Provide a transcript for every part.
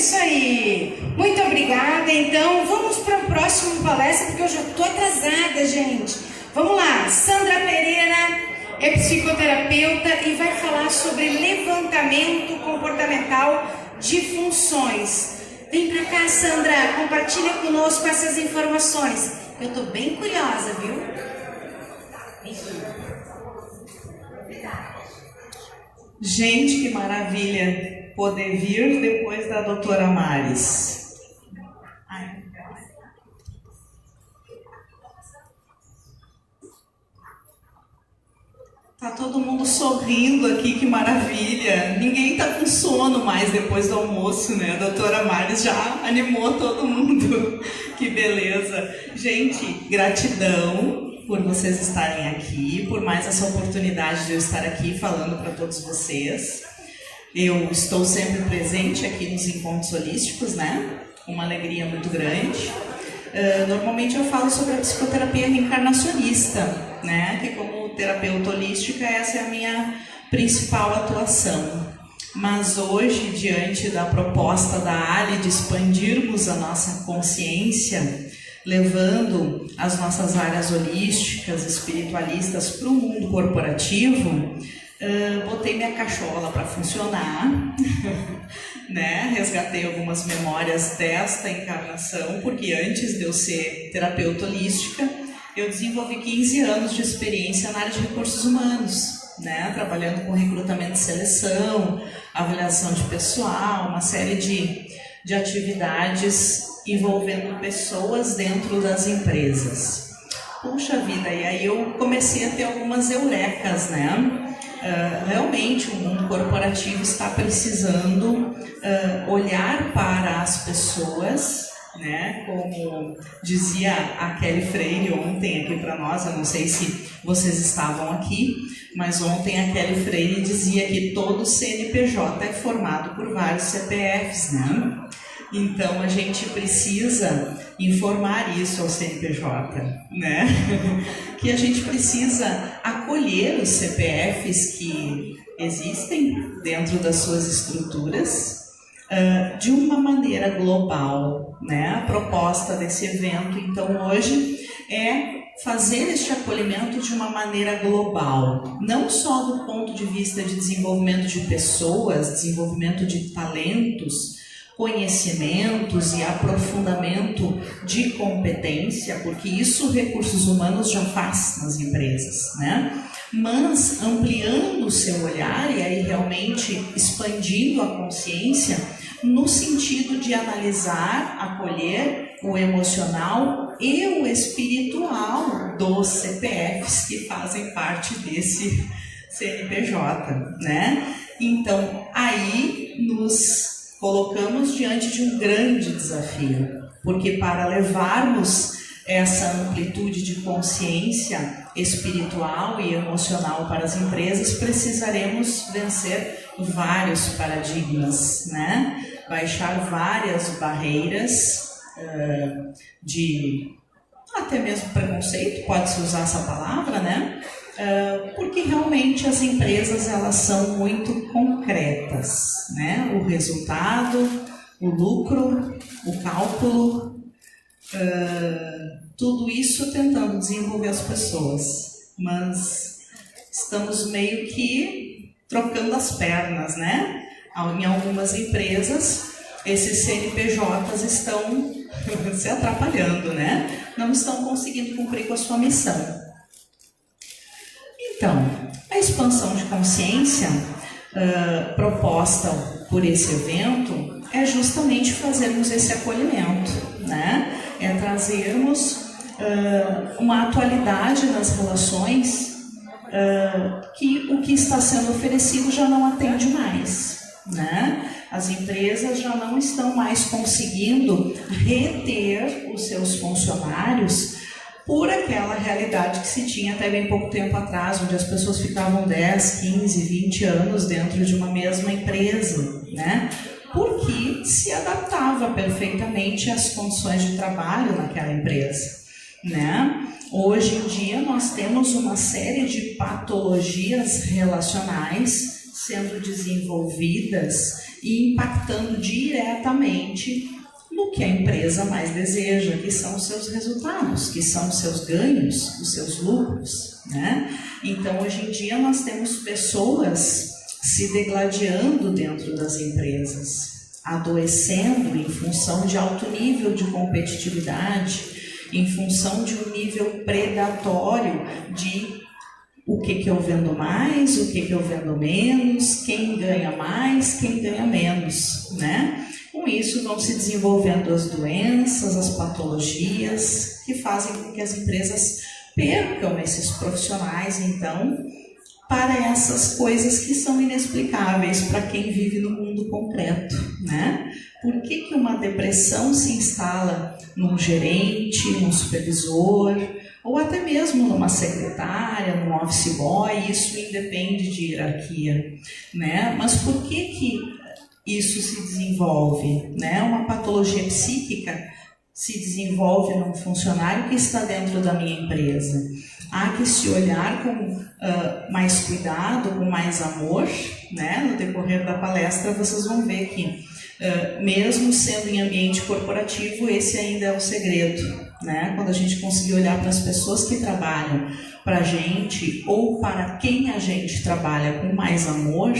Isso aí, muito obrigada. Então vamos para o próximo palestra, porque eu já estou atrasada, gente. Vamos lá, Sandra Pereira é psicoterapeuta e vai falar sobre levantamento comportamental de funções. Vem para cá, Sandra, compartilha conosco essas informações. Eu estou bem curiosa, viu? Gente, que maravilha poder vir depois da doutora Maris. Tá todo mundo sorrindo aqui, que maravilha. Ninguém tá com sono mais depois do almoço, né? A doutora Maris já animou todo mundo. Que beleza. Gente, gratidão por vocês estarem aqui, por mais essa oportunidade de eu estar aqui falando para todos vocês. Eu estou sempre presente aqui nos encontros holísticos, né? Uma alegria muito grande. Normalmente eu falo sobre a psicoterapia reencarnacionista, né? Que como terapeuta holística, essa é a minha principal atuação. Mas hoje, diante da proposta da Ali de expandirmos a nossa consciência, levando as nossas áreas holísticas, espiritualistas para o mundo corporativo, botei minha cachola para funcionar, né? Resgatei algumas memórias desta encarnação, porque antes de eu ser terapeuta holística, eu desenvolvi 15 anos de experiência na área de recursos humanos, né? Trabalhando com recrutamento e seleção, avaliação de pessoal, uma série de atividades envolvendo pessoas dentro das empresas. Puxa vida, e aí eu comecei a ter algumas eurecas, né? Realmente o mundo corporativo está precisando olhar para as pessoas, né? Como dizia a Kelly Freire ontem aqui para nós, eu não sei se vocês estavam aqui, mas ontem a Kelly Freire dizia que todo CNPJ é formado por vários CPFs, né? Então a gente precisa informar isso ao CNPJ, né? Que a gente precisa acolher os CPFs que existem dentro das suas estruturas de uma maneira global, né? A proposta desse evento, então, hoje é fazer este acolhimento de uma maneira global, não só do ponto de vista de desenvolvimento de pessoas, desenvolvimento de talentos, conhecimentos e aprofundamento de competência, porque isso recursos humanos já faz nas empresas, né? Mas ampliando o seu olhar e aí realmente expandindo a consciência no sentido de analisar, acolher o emocional e o espiritual dos CPFs que fazem parte desse CNPJ, né? Então, aí nos colocamos diante de um grande desafio, porque para levarmos essa amplitude de consciência espiritual e emocional para as empresas, precisaremos vencer vários paradigmas, né? Baixar várias barreiras de até mesmo preconceito, pode-se usar essa palavra, né? Porque realmente as empresas elas são muito concretas, né? O resultado, o lucro, o cálculo, tudo isso tentando desenvolver as pessoas, mas estamos meio que trocando as pernas, né? Em algumas empresas, esses CNPJs estão se atrapalhando, né? Não estão conseguindo cumprir com a sua missão. Então, a expansão de consciência proposta por esse evento é justamente fazermos esse acolhimento, né? É trazermos uma atualidade nas relações que o que está sendo oferecido já não atende mais, né? As empresas já não estão mais conseguindo reter os seus funcionários por aquela realidade que se tinha até bem pouco tempo atrás, onde as pessoas ficavam 10, 15, 20 anos dentro de uma mesma empresa, né? Porque se adaptava perfeitamente às condições de trabalho naquela empresa, né? Hoje em dia nós temos uma série de patologias relacionais sendo desenvolvidas e impactando diretamente no que a empresa mais deseja, que são os seus resultados, que são os seus ganhos, os seus lucros, né? Então, hoje em dia, nós temos pessoas se degladiando dentro das empresas, adoecendo em função de alto nível de competitividade, em função de um nível predatório de o que eu vendo mais, o que eu vendo menos, quem ganha mais, quem ganha menos, né? Com isso vão se desenvolvendo as doenças, as patologias, que fazem com que as empresas percam esses profissionais, então, para essas coisas que são inexplicáveis para quem vive no mundo concreto, né? Por que uma depressão se instala num gerente, num supervisor, ou até mesmo numa secretária, num office boy? Isso independe de hierarquia, né? Mas por que isso se desenvolve, né? Uma patologia psíquica se desenvolve num funcionário que está dentro da minha empresa. Há que se olhar com mais cuidado, com mais amor, né? No decorrer da palestra vocês vão ver que, mesmo sendo em ambiente corporativo, esse ainda é o segredo, né? Quando a gente conseguir olhar para as pessoas que trabalham para a gente ou para quem a gente trabalha com mais amor,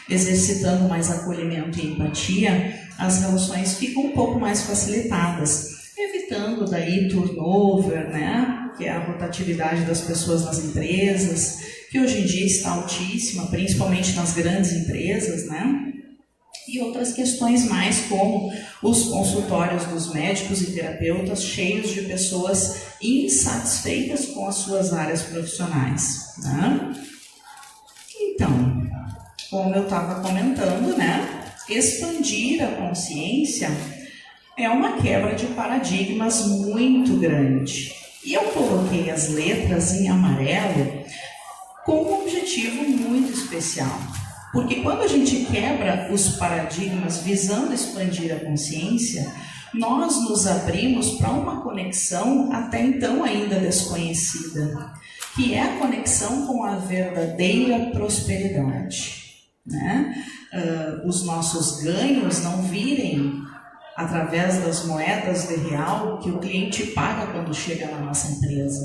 exercitando mais acolhimento e empatia, as relações ficam um pouco mais facilitadas, evitando daí turnover, né? Que é a rotatividade das pessoas nas empresas, que hoje em dia está altíssima, principalmente nas grandes empresas, né? E outras questões mais, como os consultórios dos médicos e terapeutas cheios de pessoas insatisfeitas com as suas áreas profissionais, né? Então, como eu estava comentando, né? Expandir a consciência é uma quebra de paradigmas muito grande. E eu coloquei as letras em amarelo com um objetivo muito especial. Porque quando a gente quebra os paradigmas visando expandir a consciência, nós nos abrimos para uma conexão até então ainda desconhecida, que é a conexão com a verdadeira prosperidade, né? Os nossos ganhos não virem através das moedas de real que o cliente paga quando chega na nossa empresa,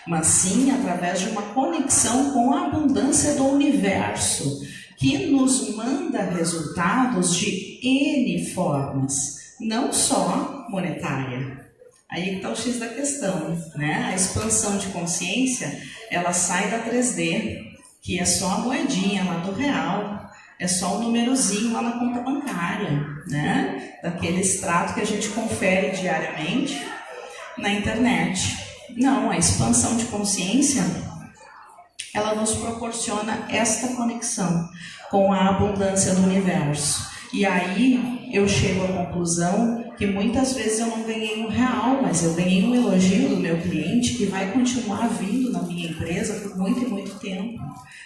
mas sim através de uma conexão com a abundância do universo, que nos manda resultados de N formas, não só monetária. Aí que está o X da questão, né? A expansão de consciência, ela sai da 3D, que é só a moedinha lá do real, é só o númerozinho lá na conta bancária, né? Daquele extrato que a gente confere diariamente na internet. Não, a expansão de consciência, ela nos proporciona esta conexão com a abundância do universo. E aí eu chego à conclusão que muitas vezes eu não ganhei R$1, mas eu ganhei um elogio do meu cliente que vai continuar vindo na minha empresa por muito e muito tempo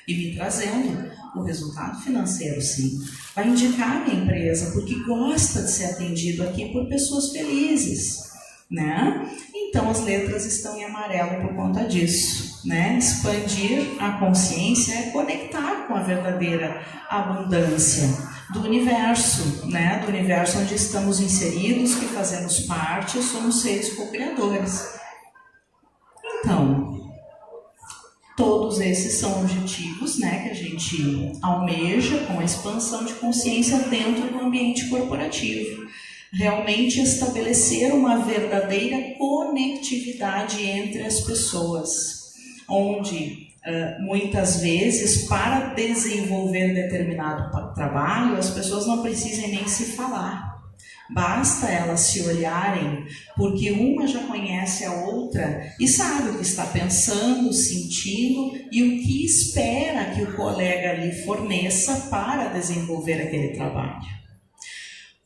e me trazendo o resultado financeiro, sim. Vai indicar a minha empresa porque gosta de ser atendido aqui por pessoas felizes, né? Então as letras estão em amarelo por conta disso, né? Expandir a consciência é conectar com a verdadeira abundância do universo, né? Do universo onde estamos inseridos, que fazemos parte, somos seres co-criadores. Então, todos esses são objetivos, né, que a gente almeja com a expansão de consciência dentro do ambiente corporativo. Realmente estabelecer uma verdadeira conectividade entre as pessoas, onde muitas vezes, para desenvolver determinado trabalho, as pessoas não precisem nem se falar. Basta elas se olharem, porque uma já conhece a outra e sabe o que está pensando, sentindo e o que espera que o colega ali forneça para desenvolver aquele trabalho.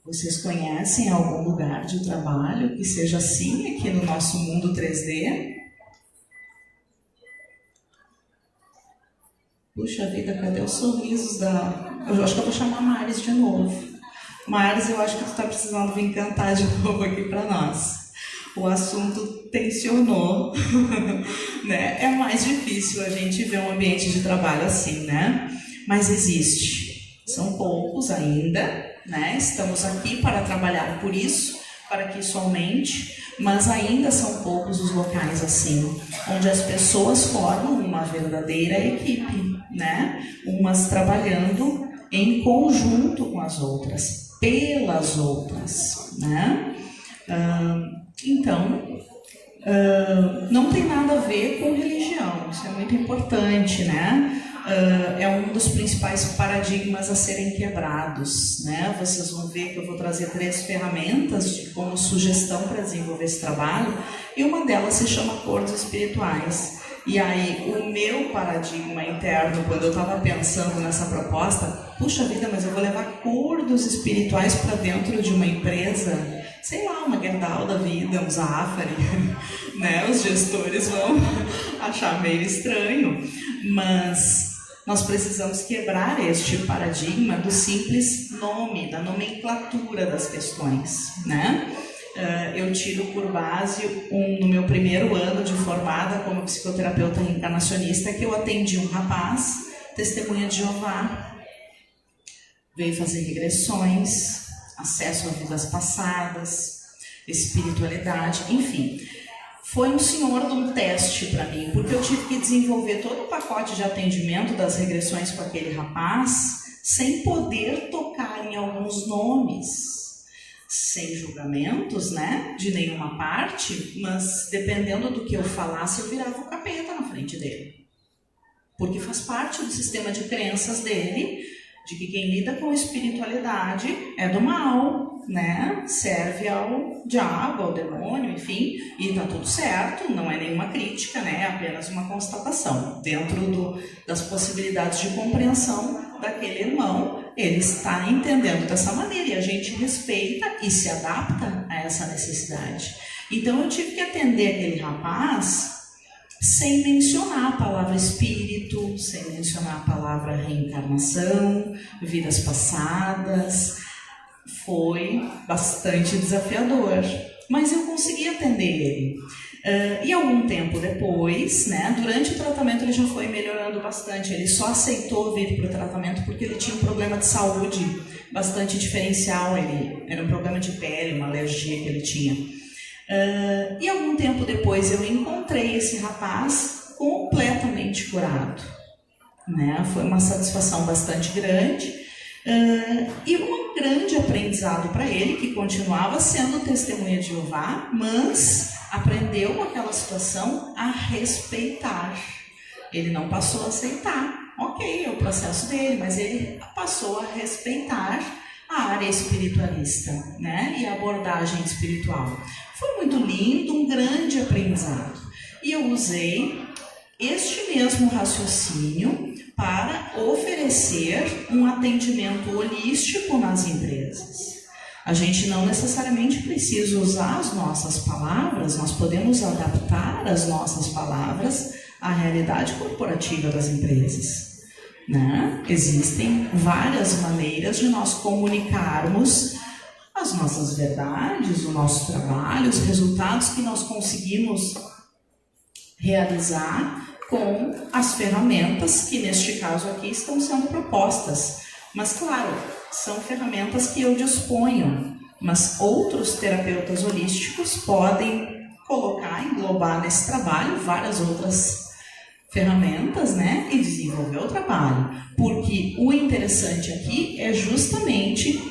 Vocês conhecem algum lugar de trabalho que seja assim aqui no nosso mundo 3D? Puxa vida, cadê os sorrisos da... Eu acho que eu vou chamar a Maris de novo. Maris, eu acho que tu está precisando vir cantar de novo aqui para nós. O assunto tensionou, né? É mais difícil a gente ver um ambiente de trabalho assim, né? Mas existe. São poucos ainda, né? Estamos aqui para trabalhar por isso, para que isso aumente, mas ainda são poucos os locais assim, onde as pessoas formam uma verdadeira equipe, né? Umas trabalhando em conjunto com as outras, pelas outras, né? Então, não tem nada a ver com religião, isso é muito importante, né? É um dos principais paradigmas a serem quebrados, né? Vocês vão ver que eu vou trazer 3 ferramentas como sugestão para desenvolver esse trabalho, e uma delas se chama acordos espirituais. E aí, o meu paradigma interno, quando eu estava pensando nessa proposta, puxa vida, mas eu vou levar acordos espirituais para dentro de uma empresa, sei lá, uma Gerdau da vida, um Zafari, né? Os gestores vão achar meio estranho, mas nós precisamos quebrar este paradigma do simples nome, da nomenclatura das questões, né? Eu tiro por base, no meu primeiro ano de formada como psicoterapeuta reencarnacionista, que eu atendi um rapaz, testemunha de Jeová, veio fazer regressões, acesso a vidas passadas, espiritualidade, enfim. Foi um senhor de um teste para mim, porque eu tive que desenvolver todo o pacote de atendimento das regressões com aquele rapaz, sem poder tocar em alguns nomes, sem julgamentos, né, de nenhuma parte, mas dependendo do que eu falasse, eu virava o capeta na frente dele. Porque faz parte do sistema de crenças dele, de que quem lida com espiritualidade é do mal, né? Serve ao diabo, ao demônio, enfim, e tá tudo certo, não é nenhuma crítica, né? É apenas uma constatação. Dentro das possibilidades de compreensão daquele irmão, ele está entendendo dessa maneira, e a gente respeita e se adapta a essa necessidade. Então eu tive que atender aquele rapaz sem mencionar a palavra espírito, sem mencionar a palavra reencarnação, vidas passadas. Foi bastante desafiador, mas eu consegui atender ele. E algum tempo depois, né, durante o tratamento ele já foi melhorando bastante. Ele só aceitou vir para o tratamento porque ele tinha um problema de saúde bastante diferencial. Ele era um problema de pele, uma alergia que ele tinha. E algum tempo depois eu encontrei esse rapaz completamente curado, né? Foi uma satisfação bastante grande, e um grande aprendizado para ele, que continuava sendo testemunha de Jeová, mas aprendeu com aquela situação a respeitar. Ele não passou a aceitar, ok, é o processo dele, mas ele passou a respeitar a área espiritualista, né? E a abordagem espiritual. Foi muito lindo, um grande aprendizado. E eu usei este mesmo raciocínio para oferecer um atendimento holístico nas empresas. A gente não necessariamente precisa usar as nossas palavras, nós podemos adaptar as nossas palavras à realidade corporativa das empresas, né? Existem várias maneiras de nós comunicarmos as nossas verdades, o nosso trabalho, os resultados que nós conseguimos realizar com as ferramentas que neste caso aqui estão sendo propostas. Mas claro, são ferramentas que eu disponho, mas outros terapeutas holísticos podem colocar, englobar nesse trabalho várias outras ferramentas, né, e desenvolver o trabalho, porque o interessante aqui é justamente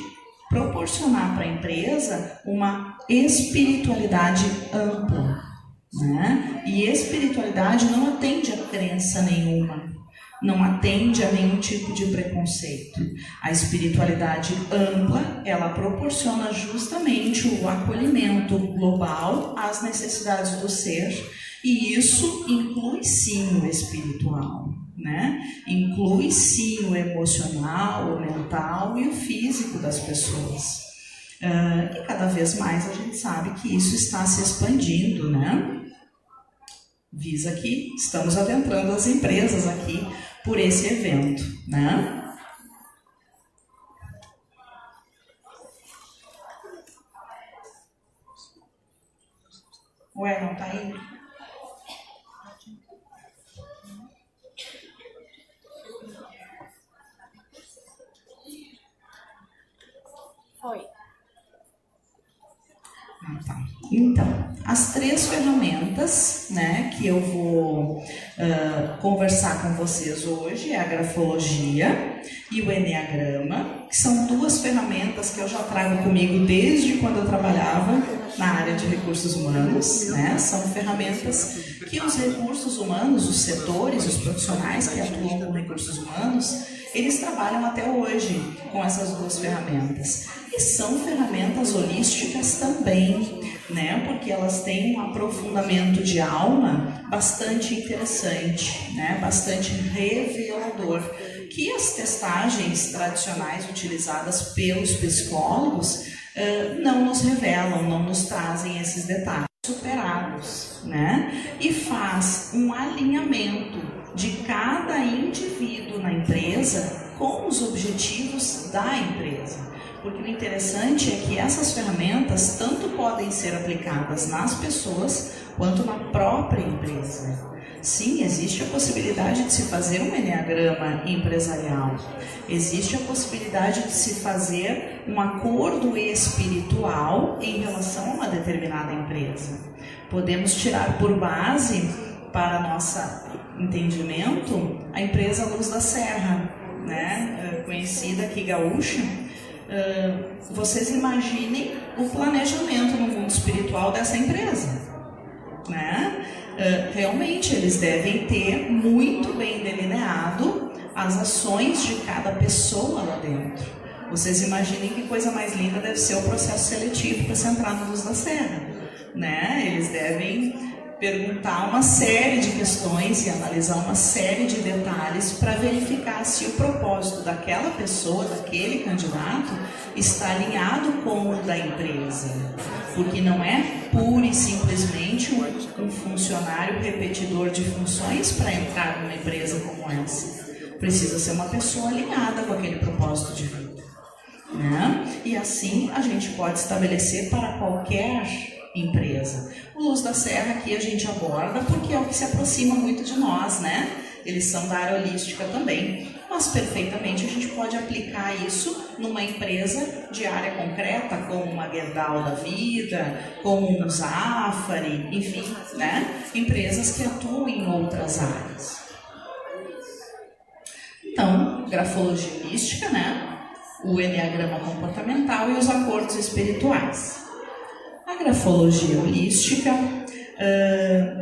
proporcionar para a empresa uma espiritualidade ampla, né? E espiritualidade não atende a crença nenhuma, não atende a nenhum tipo de preconceito. A espiritualidade ampla, ela proporciona justamente o acolhimento global às necessidades do ser, e isso inclui sim o espiritual, né? Inclui sim o emocional, o mental e o físico das pessoas. E cada vez mais a gente sabe que isso está se expandindo, né? Visa que estamos adentrando as empresas aqui por esse evento, né? Ué, não tá aí? Tá. Então, as 3 ferramentas, né, que eu vou conversar com vocês hoje é a grafologia e o enneagrama, que são 2 ferramentas que eu já trago comigo desde quando eu trabalhava na área de recursos humanos, né? São ferramentas que os recursos humanos, os setores, os profissionais que atuam com recursos humanos, eles trabalham até hoje com essas 2 ferramentas. E são ferramentas holísticas também, né? Porque elas têm um aprofundamento de alma bastante interessante, né? Bastante revelador, que as testagens tradicionais utilizadas pelos psicólogos não nos revelam, não nos trazem esses detalhes superados, né? E faz um alinhamento de cada indivíduo na empresa com os objetivos da empresa. Porque o interessante é que essas ferramentas tanto podem ser aplicadas nas pessoas quanto na própria empresa. Sim, existe a possibilidade de se fazer um enneagrama empresarial. Existe a possibilidade de se fazer um acordo espiritual em relação a uma determinada empresa. Podemos tirar por base, para nosso entendimento, a empresa Luz da Serra, né? Conhecida aqui gaúcha. Vocês imaginem o planejamento no mundo espiritual dessa empresa, né? Realmente eles devem ter muito bem delineado as ações de cada pessoa lá dentro. Vocês imaginem que coisa mais linda deve ser o processo seletivo para se entrar na Luz da Serra, né? Eles devem perguntar uma série de questões e analisar uma série de detalhes para verificar se o propósito daquela pessoa, daquele candidato, está alinhado com o da empresa. Porque não é pura e simplesmente um funcionário repetidor de funções para entrar numa empresa como essa. Precisa ser uma pessoa alinhada com aquele propósito de vida, né? E assim a gente pode estabelecer para qualquer empresa. O Luz da Serra aqui a gente aborda porque é o que se aproxima muito de nós, né? Eles são da área holística também, mas perfeitamente a gente pode aplicar isso numa empresa de área concreta, como uma Gerdau da vida, como um Zafari, enfim, né? Empresas que atuam em outras áreas. Então, grafologia holística, né? O enneagrama comportamental e os acordos espirituais. A grafologia holística,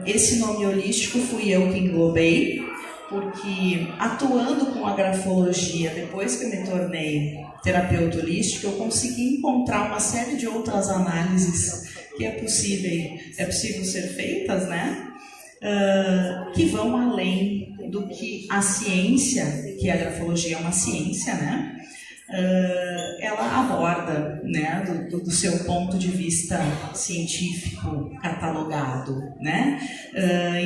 esse nome holístico fui eu que englobei, porque atuando com a grafologia, depois que eu me tornei terapeuta holística, eu consegui encontrar uma série de outras análises que é possível ser feitas, né? Que vão além do que a ciência, que a grafologia é uma ciência, né? Ela aborda, né, do seu ponto de vista científico catalogado, né?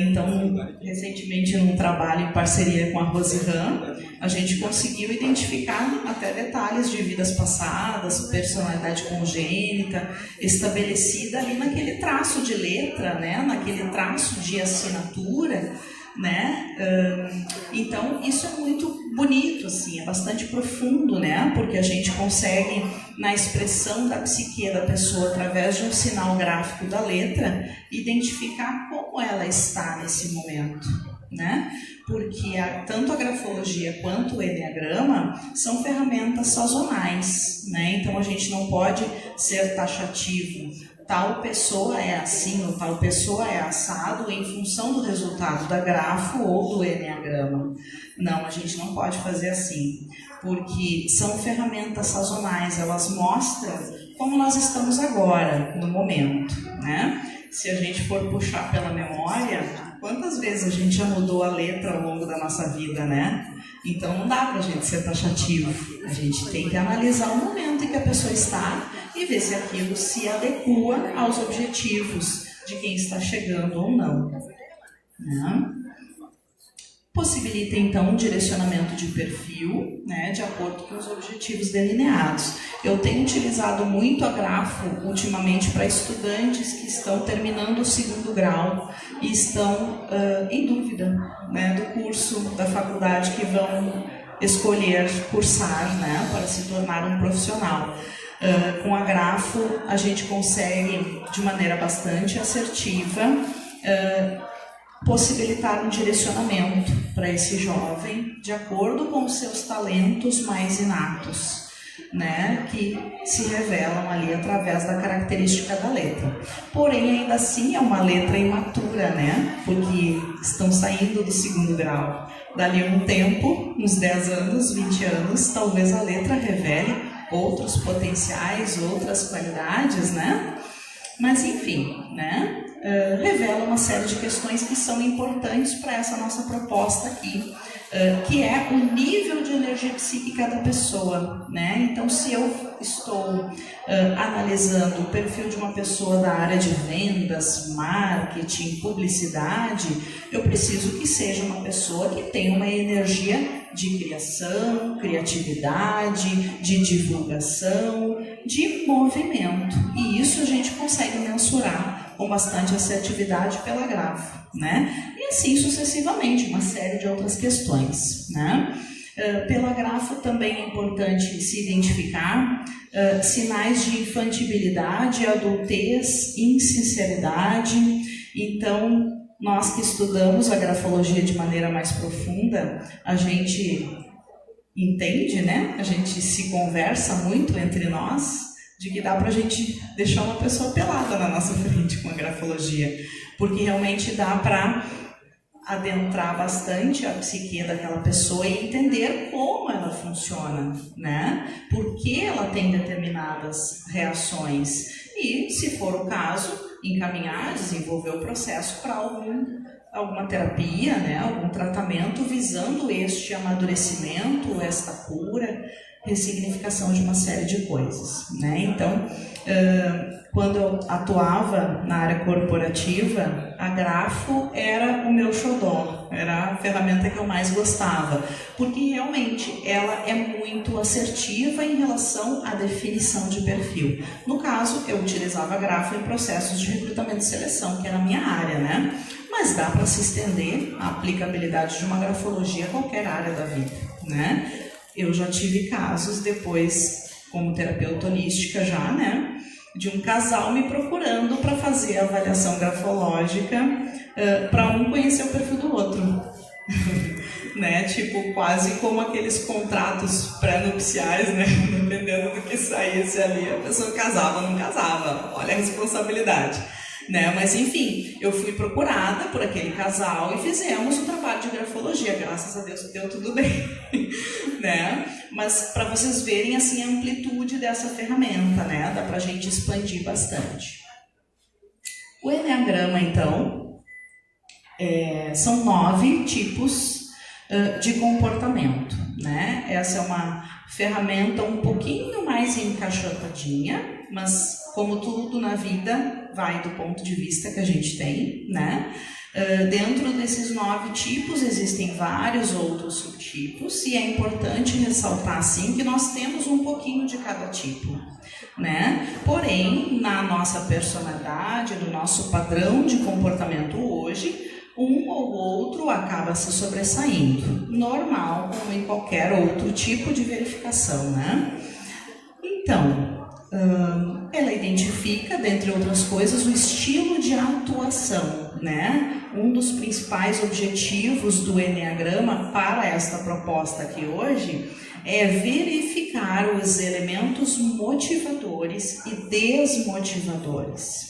Então, recentemente, num trabalho em parceria com a Rose Ram, a gente conseguiu identificar até detalhes de vidas passadas, personalidade congênita, estabelecida ali naquele traço de letra, né, naquele traço de assinatura, né? Então isso é muito bonito, assim, é bastante profundo, né? Porque a gente consegue, na expressão da psique da pessoa através de um sinal gráfico da letra, identificar como ela está nesse momento, né? Porque tanto a grafologia quanto o enneagrama são ferramentas sazonais, né? Então a gente não pode ser taxativo. Tal pessoa é assim ou tal pessoa é assado em função do resultado da grafo ou do enneagrama. Não, a gente não pode fazer assim, porque são ferramentas sazonais, elas mostram como nós estamos agora, no momento, né? Se a gente for puxar pela memória, quantas vezes a gente já mudou a letra ao longo da nossa vida, né? Então não dá pra gente ser taxativo, a gente tem que analisar o momento em que a pessoa está e ver se aquilo se adequa aos objetivos de quem está chegando ou não, né? Possibilita então um direcionamento de perfil, né, de acordo com os objetivos delineados. Eu tenho utilizado muito a grafo ultimamente para estudantes que estão terminando o 2º grau e estão em dúvida, né, do curso da faculdade que vão escolher cursar, né, para se tornar um profissional. Com a Grafo, a gente consegue, de maneira bastante assertiva, possibilitar um direcionamento para esse jovem de acordo com os seus talentos mais inatos, né, que se revelam ali através da característica da letra. Porém, ainda assim é uma letra imatura, né, porque estão saindo do 2º grau. Dali um tempo, uns 10 anos, 20 anos, talvez a letra revele outros potenciais, outras qualidades, né? Mas enfim, né? Revela uma série de questões que são importantes para essa nossa proposta aqui, que é o nível de energia psíquica da pessoa, né? Então, se eu estou analisando o perfil de uma pessoa da área de vendas, marketing, publicidade, eu preciso que seja uma pessoa que tenha uma energia de criação, criatividade, de divulgação, de movimento. E isso a gente consegue mensurar com bastante assertividade pela Grafo, né? E assim sucessivamente, uma série de outras questões, né? Pela Grafo também é importante se identificar sinais de infantilidade, adultez, insinceridade. Então, nós que estudamos a grafologia de maneira mais profunda, a gente entende, né? A gente se conversa muito entre nós, de que dá pra gente deixar uma pessoa pelada na nossa frente com a grafologia, porque realmente dá para adentrar bastante a psique daquela pessoa e entender como ela funciona, né? Por que ela tem determinadas reações e, se for o caso, encaminhar, desenvolver o processo para alguma terapia, né? Algum tratamento visando este amadurecimento, esta cura, ressignificação de uma série de coisas, né? Então, quando eu atuava na área corporativa, a Grafo era o meu xodó, era a ferramenta que eu mais gostava, porque realmente ela é muito assertiva em relação à definição de perfil. No caso, eu utilizava a Grafo em processos de recrutamento e seleção, que era a minha área, né? Mas dá para se estender a aplicabilidade de uma grafologia a qualquer área da vida, né? Eu já tive casos depois, como terapeuta holística já, né? De um casal me procurando para fazer a avaliação grafológica para um conhecer o perfil do outro. Né? Tipo, quase como aqueles contratos pré-nupciais, né? Dependendo do que saísse ali, a pessoa casava ou não casava. Olha a responsabilidade. Né? Mas enfim, eu fui procurada por aquele casal e fizemos o trabalho de grafologia, graças a Deus deu tudo bem, né? Mas para vocês verem assim a amplitude dessa ferramenta, né? Dá pra gente expandir bastante. O Enneagrama, então, são 9 tipos de comportamento, né? Essa é uma ferramenta um pouquinho mais encaixotadinha, mas como tudo na vida vai do ponto de vista que a gente tem, né? Dentro desses 9 tipos existem vários outros subtipos e é importante ressaltar assim que nós temos um pouquinho de cada tipo, né? Porém, na nossa personalidade, no nosso padrão de comportamento hoje, um ou outro acaba se sobressaindo, normal como em qualquer outro tipo de verificação, né? Então, ela identifica, dentre outras coisas, o estilo de atuação, né? Um dos principais objetivos do Enneagrama para esta proposta aqui hoje é verificar os elementos motivadores e desmotivadores.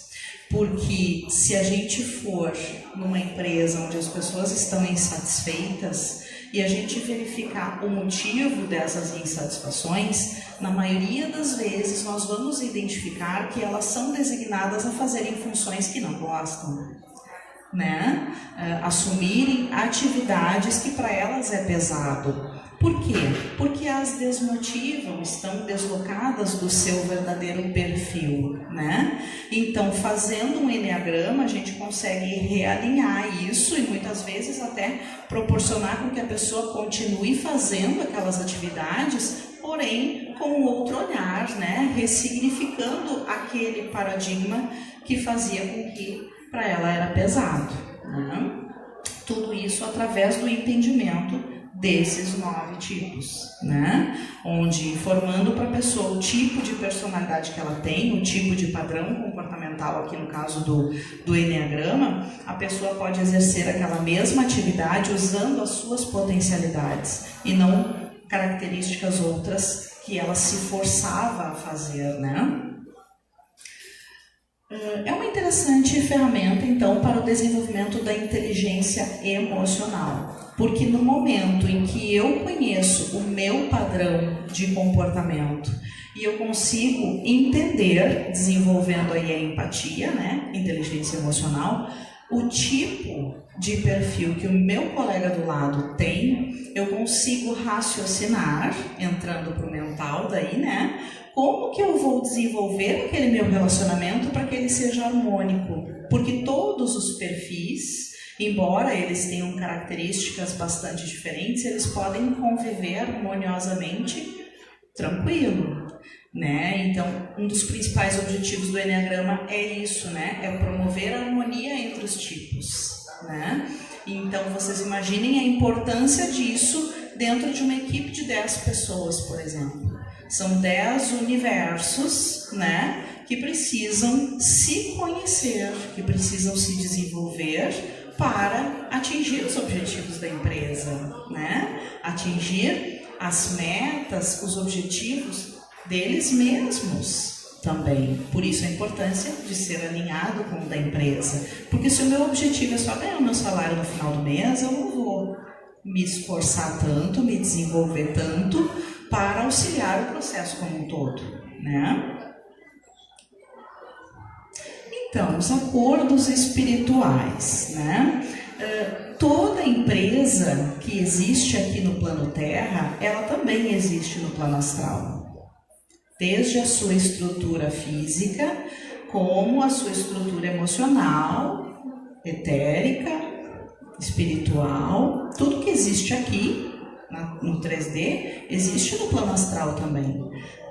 Porque se a gente for numa empresa onde as pessoas estão insatisfeitas e a gente verificar o motivo dessas insatisfações, na maioria das vezes nós vamos identificar que elas são designadas a fazerem funções que não gostam, né? Assumirem atividades que para elas é pesado. Por quê? Porque as desmotivam, estão deslocadas do seu verdadeiro perfil, né? Então, fazendo um enneagrama, a gente consegue realinhar isso e muitas vezes até proporcionar com que a pessoa continue fazendo aquelas atividades, porém com outro olhar, né? Ressignificando aquele paradigma que fazia com que para ela era pesado, né? Tudo isso através do entendimento desses 9 tipos, né? Onde, informando para a pessoa o tipo de personalidade que ela tem, o tipo de padrão comportamental, aqui no caso do Enneagrama, a pessoa pode exercer aquela mesma atividade usando as suas potencialidades e não características outras que ela se forçava a fazer, né? É uma interessante ferramenta, então, para o desenvolvimento da inteligência emocional, porque no momento em que eu conheço o meu padrão de comportamento e eu consigo entender, desenvolvendo aí a empatia, né, inteligência emocional, o tipo de perfil que o meu colega do lado tem, eu consigo raciocinar, entrando para o mental daí, né? Como que eu vou desenvolver aquele meu relacionamento para que ele seja harmônico? Porque todos os perfis, embora eles tenham características bastante diferentes, eles podem conviver harmoniosamente tranquilo, né? Então, um dos principais objetivos do Enneagrama é isso, né? É promover a harmonia entre os tipos, né? Então, vocês imaginem a importância disso dentro de uma equipe de 10 pessoas, por exemplo. São 10 universos, né, que precisam se conhecer, que precisam se desenvolver para atingir os objetivos da empresa, né? Atingir as metas, os objetivos deles mesmos também. Por isso a importância de ser alinhado com o da empresa. Porque se o meu objetivo é só ganhar o meu salário no final do mês, eu não vou me esforçar tanto, me desenvolver tanto para auxiliar o processo como um todo, né? Então, os acordos espirituais, né? Toda empresa que existe aqui no plano Terra, ela também existe no plano astral. Desde a sua estrutura física, como a sua estrutura emocional, etérica, espiritual, tudo que existe aqui no 3D, existe no plano astral também,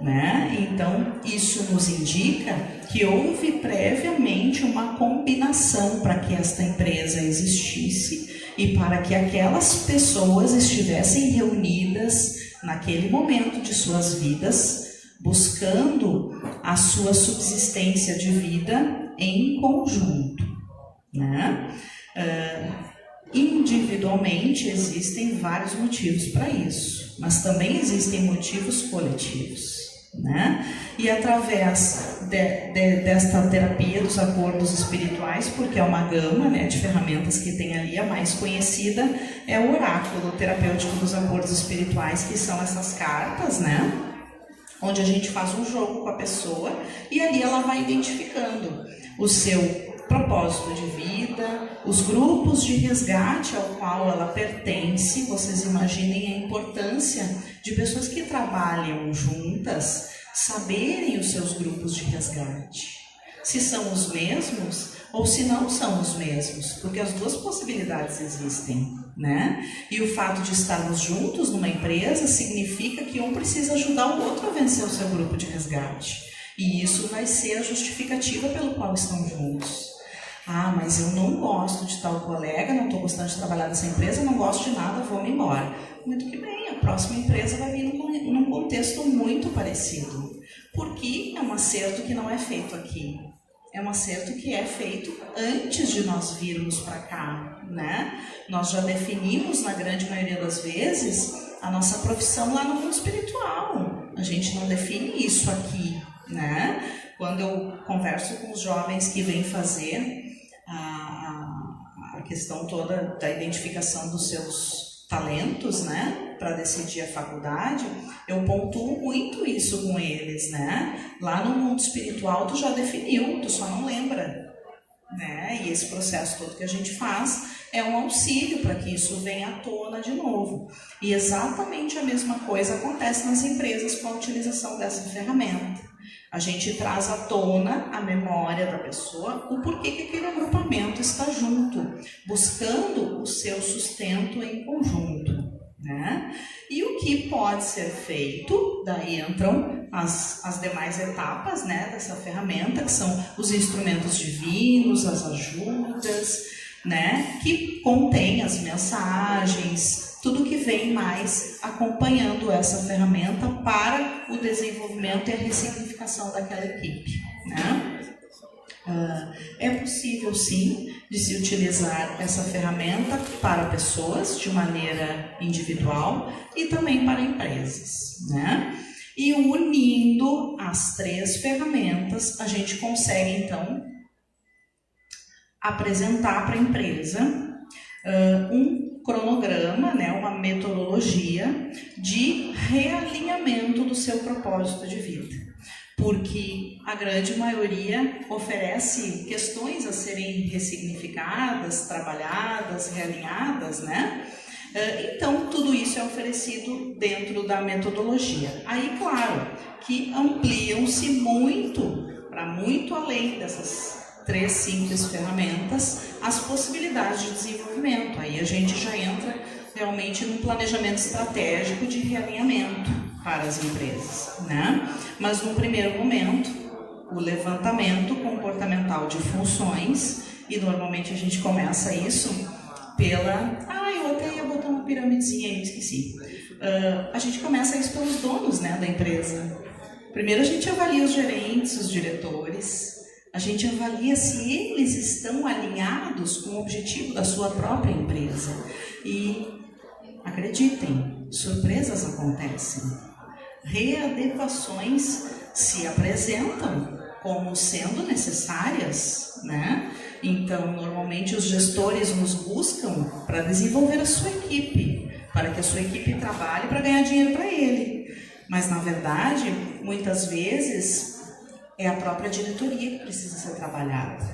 né? Então, isso nos indica que houve previamente uma combinação para que esta empresa existisse e para que aquelas pessoas estivessem reunidas naquele momento de suas vidas, buscando a sua subsistência de vida em conjunto, né? Individualmente existem vários motivos para isso, mas também existem motivos coletivos, né? E através desta terapia dos acordos espirituais, porque é uma gama, né, de ferramentas que tem ali, a mais conhecida é o oráculo terapêutico dos acordos espirituais, que são essas cartas, né? Onde a gente faz um jogo com a pessoa e ali ela vai identificando o seu propósito de vida, os grupos de resgate ao qual ela pertence. Vocês imaginem a importância de pessoas que trabalham juntas saberem os seus grupos de resgate. Se são os mesmos ou se não são os mesmos, porque as duas possibilidades existem, né? E o fato de estarmos juntos numa empresa significa que um precisa ajudar o outro a vencer o seu grupo de resgate. E isso vai ser a justificativa pelo qual estão juntos. Ah, mas eu não gosto de tal colega, não estou gostando de trabalhar nessa empresa, não gosto de nada, vou-me embora. Muito que bem, a próxima empresa vai vir num contexto muito parecido. Porque é um acerto que não é feito aqui. É um acerto que é feito antes de nós virmos para cá, né? Nós já definimos, na grande maioria das vezes, a nossa profissão lá no mundo espiritual. A gente não define isso aqui, né? Quando eu converso com os jovens que vêm fazer a questão toda da identificação dos seus talentos, né, para decidir a faculdade, eu pontuo muito isso com eles, né? Lá no mundo espiritual tu já definiu, tu só não lembra, né? E esse processo todo que a gente faz é um auxílio para que isso venha à tona de novo. E exatamente a mesma coisa acontece nas empresas com a utilização dessa ferramenta. A gente traz à tona a memória da pessoa, o porquê que aquele agrupamento está junto, buscando o seu sustento em conjunto, né? E o que pode ser feito, daí entram as demais etapas, né, dessa ferramenta, que são os instrumentos divinos, as ajudas, né, que contém as mensagens, tudo que vem mais acompanhando essa ferramenta para o desenvolvimento e a ressignificação daquela equipe, né? É possível, sim, de se utilizar essa ferramenta para pessoas de maneira individual e também para empresas, né? E unindo as 3 ferramentas, a gente consegue, então, apresentar para a empresa um cronograma, né, uma metodologia de realinhamento do seu propósito de vida. Porque a grande maioria oferece questões a serem ressignificadas, trabalhadas, realinhadas, né? Então, tudo isso é oferecido dentro da metodologia. Aí, claro, que ampliam-se muito, para muito além dessas 3 simples ferramentas, as possibilidades de desenvolvimento. Aí a gente já entra realmente num planejamento estratégico de realinhamento para as empresas, né? Mas no primeiro momento, o levantamento comportamental de funções, e normalmente a gente começa isso pela... eu até ia botar uma piramidezinha aí, esqueci. A gente começa isso pelos donos, né, da empresa. Primeiro a gente avalia os gerentes, os diretores, a gente avalia se eles estão alinhados com o objetivo da sua própria empresa. E acreditem, surpresas acontecem. Readequações se apresentam como sendo necessárias, né? Então, normalmente os gestores nos buscam para desenvolver a sua equipe, para que a sua equipe trabalhe para ganhar dinheiro para ele. Mas, na verdade, muitas vezes é a própria diretoria que precisa ser trabalhada.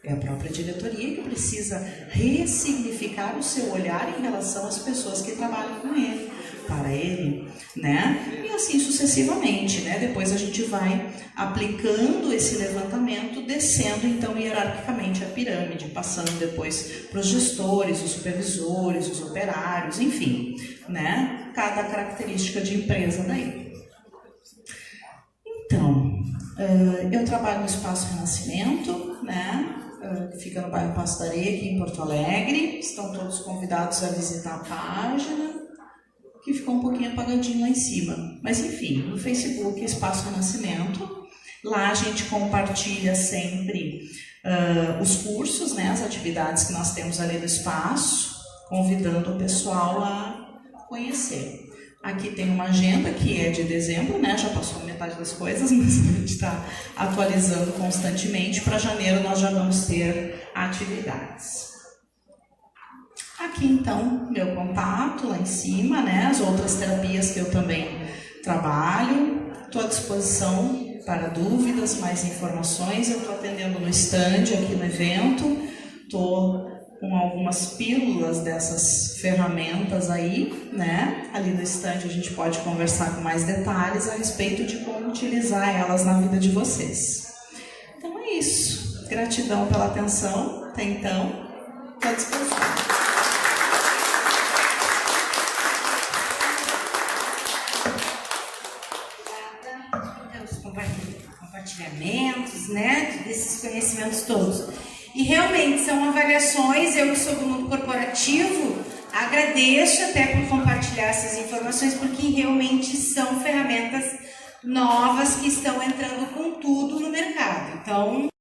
É a própria diretoria que precisa ressignificar o seu olhar em relação às pessoas que trabalham com ele, para ele, né? E assim sucessivamente, né? Depois a gente vai aplicando esse levantamento, descendo então hierarquicamente a pirâmide, passando depois para os gestores, os supervisores, os operários, enfim, né? Cada característica de empresa daí. Então, eu trabalho no Espaço Renascimento, né? Que fica no bairro Passo da Areia, aqui em Porto Alegre. Estão todos convidados a visitar a página, que ficou um pouquinho apagadinho lá em cima. Mas enfim, no Facebook, Espaço Renascimento. Lá a gente compartilha sempre os cursos, né? As atividades que nós temos ali no espaço, convidando o pessoal a conhecer. Aqui tem uma agenda que é de dezembro, né? Já passou metade das coisas, mas a gente está atualizando constantemente. Para janeiro nós já vamos ter atividades. Aqui então, meu contato lá em cima, né? As outras terapias que eu também trabalho. Estou à disposição para dúvidas, mais informações. Eu estou atendendo no stand aqui no evento. Estou com algumas pílulas dessas ferramentas aí, né? Ali no stand a gente pode conversar com mais detalhes a respeito de como utilizar elas na vida de vocês. Então é isso. Gratidão pela atenção. Até então, estou à disposição. Compartilhamentos, né? Desses conhecimentos todos. E realmente são avaliações, eu que sou do mundo corporativo, agradeço até por compartilhar essas informações, porque realmente são ferramentas novas que estão entrando com tudo no mercado. Então,